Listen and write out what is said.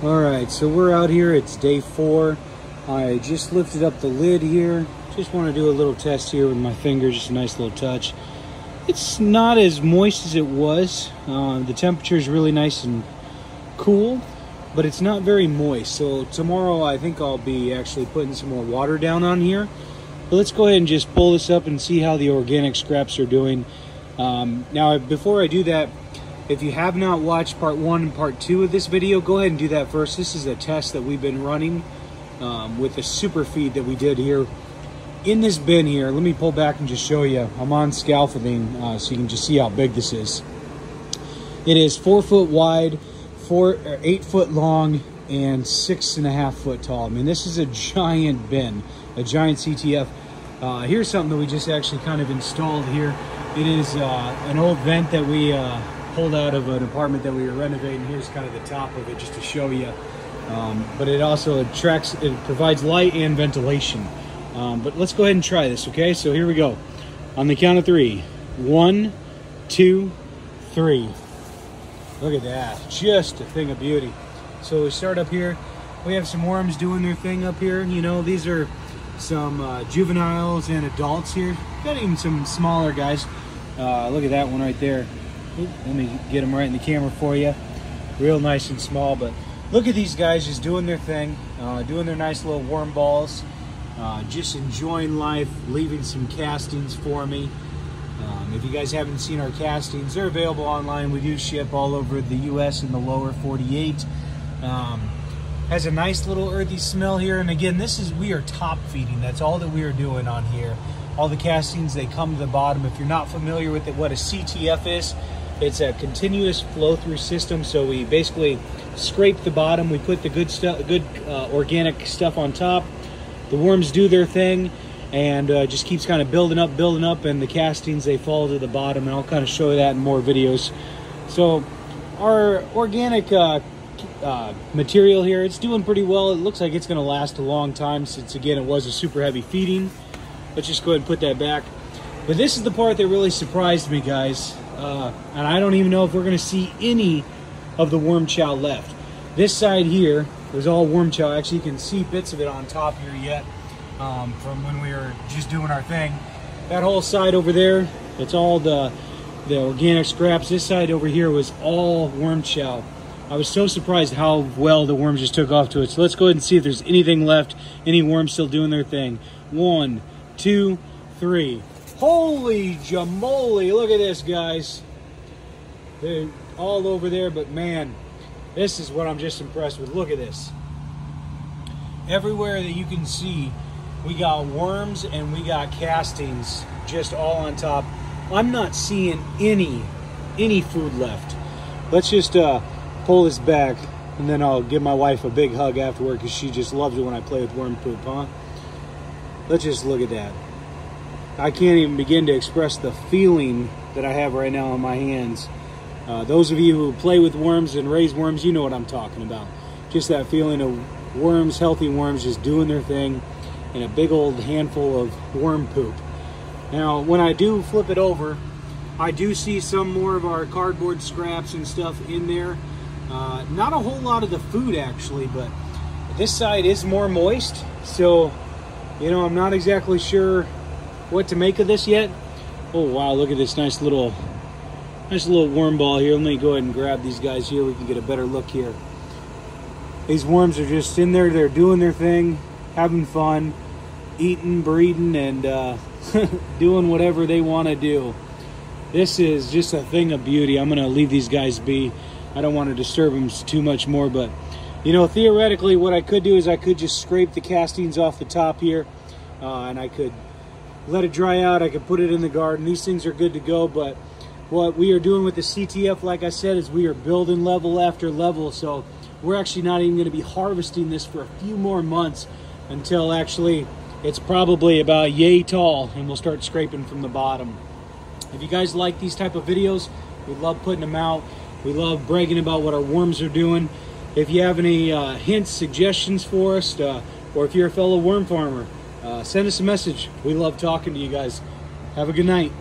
Alright, so we're out here. It's day 4. I just lifted up the lid here. Just want to do a little test here with my finger, just a nice little touch. It's not as moist as it was. The temperature is really nice and cool, but it's not very moist. So tomorrow I think I'll be actually putting some more water down on here. But let's go ahead and just pull this up and see how the organic scraps are doing. Now, before I do that, if you have not watched part 1 and part 2 of this video, go ahead and do that first. This is a test that we've been running with the super feed that we did here. In this bin here, let me pull back and just show you. I'm on scaffolding so you can just see how big this is. It is 4 foot wide, 8 foot long, and 6.5 foot tall. I mean, this is a giant bin, a giant CTF. Here's something that we just actually kind of installed here. It is an old vent that we pulled out of an apartment that we were renovating. Here's kind of the top of it just to show you. But it also it provides light and ventilation. But let's go ahead and try this, okay? So here we go. On the count of 3. 1, 2, 3. Look at that. Just a thing of beauty. So we start up here. We have some worms doing their thing up here. You know, these are some juveniles and adults here. Got even some smaller guys. Look at that one right there. Let me get them right in the camera for you. Real nice and small, but look at these guys just doing their thing, doing their nice little worm balls, just enjoying life, leaving some castings for me. If you guys haven't seen our castings, they're available online. We do ship all over the US and the lower 48. Has a nice little earthy smell here, and again, we are top feeding. That's all that we are doing on here. All the castings, they come to the bottom. If you're not familiar with what a CTF is, it's a continuous flow-through system. So we basically scrape the bottom. We put the good stuff, organic stuff on top. The worms do their thing, and just keeps kind of building up, and the castings, they fall to the bottom. And I'll kind of show you that in more videos. So our organic material here, it's doing pretty well. It looks like it's going to last a long time since, again, it was a super heavy feeding. Let's just go ahead and put that back. But this is the part that really surprised me, guys. And I don't even know if we're going to see any of the worm chow left. This side here was all worm chow. Actually, you can see bits of it on top here yet from when we were just doing our thing. That whole side over there, it's all the organic scraps. This side over here was all worm chow. I was so surprised how well the worms just took off to it. So let's go ahead and see if there's anything left. Any worms still doing their thing. 1, 2, 3. Holy jamoli, look at this, guys. They're all over there, but man, this is what I'm just impressed with. Look at this. Everywhere that you can see, we got worms and we got castings just all on top. I'm not seeing any food left. Let's just pull this back, and then I'll give my wife a big hug afterward because she just loves it when I play with worm poop, huh? Let's just look at that. I can't even begin to express the feeling that I have right now on my hands. Those of you who play with worms and raise worms, you know what I'm talking about. Just that feeling of worms, healthy worms, just doing their thing in a big old handful of worm poop. Now, when I do flip it over, I do see some more of our cardboard scraps and stuff in there. Not a whole lot of the food, actually, but this side is more moist. So, you know, I'm not exactly sure what to make of this yet. Oh wow, look at this nice little worm ball here. Let me go ahead and grab these guys here. We can get a better look here. These worms are just in there. They're doing their thing, having fun, eating, breeding, and doing whatever they want to do. This is just a thing of beauty. I'm going to leave these guys be. I don't want to disturb them too much more, but you know, theoretically what I could do is I could just scrape the castings off the top here, and I could let it dry out. I could put it in the garden. These things are good to go, but what we are doing with the CTF, like I said, is we are building level after level. So we're actually not even going to be harvesting this for a few more months until actually it's probably about yay tall, and we'll start scraping from the bottom. If you guys like these type of videos, we love putting them out. We love bragging about what our worms are doing. If you have any hints, suggestions for us, or if you're a fellow worm farmer, send us a message. We love talking to you guys. Have a good night.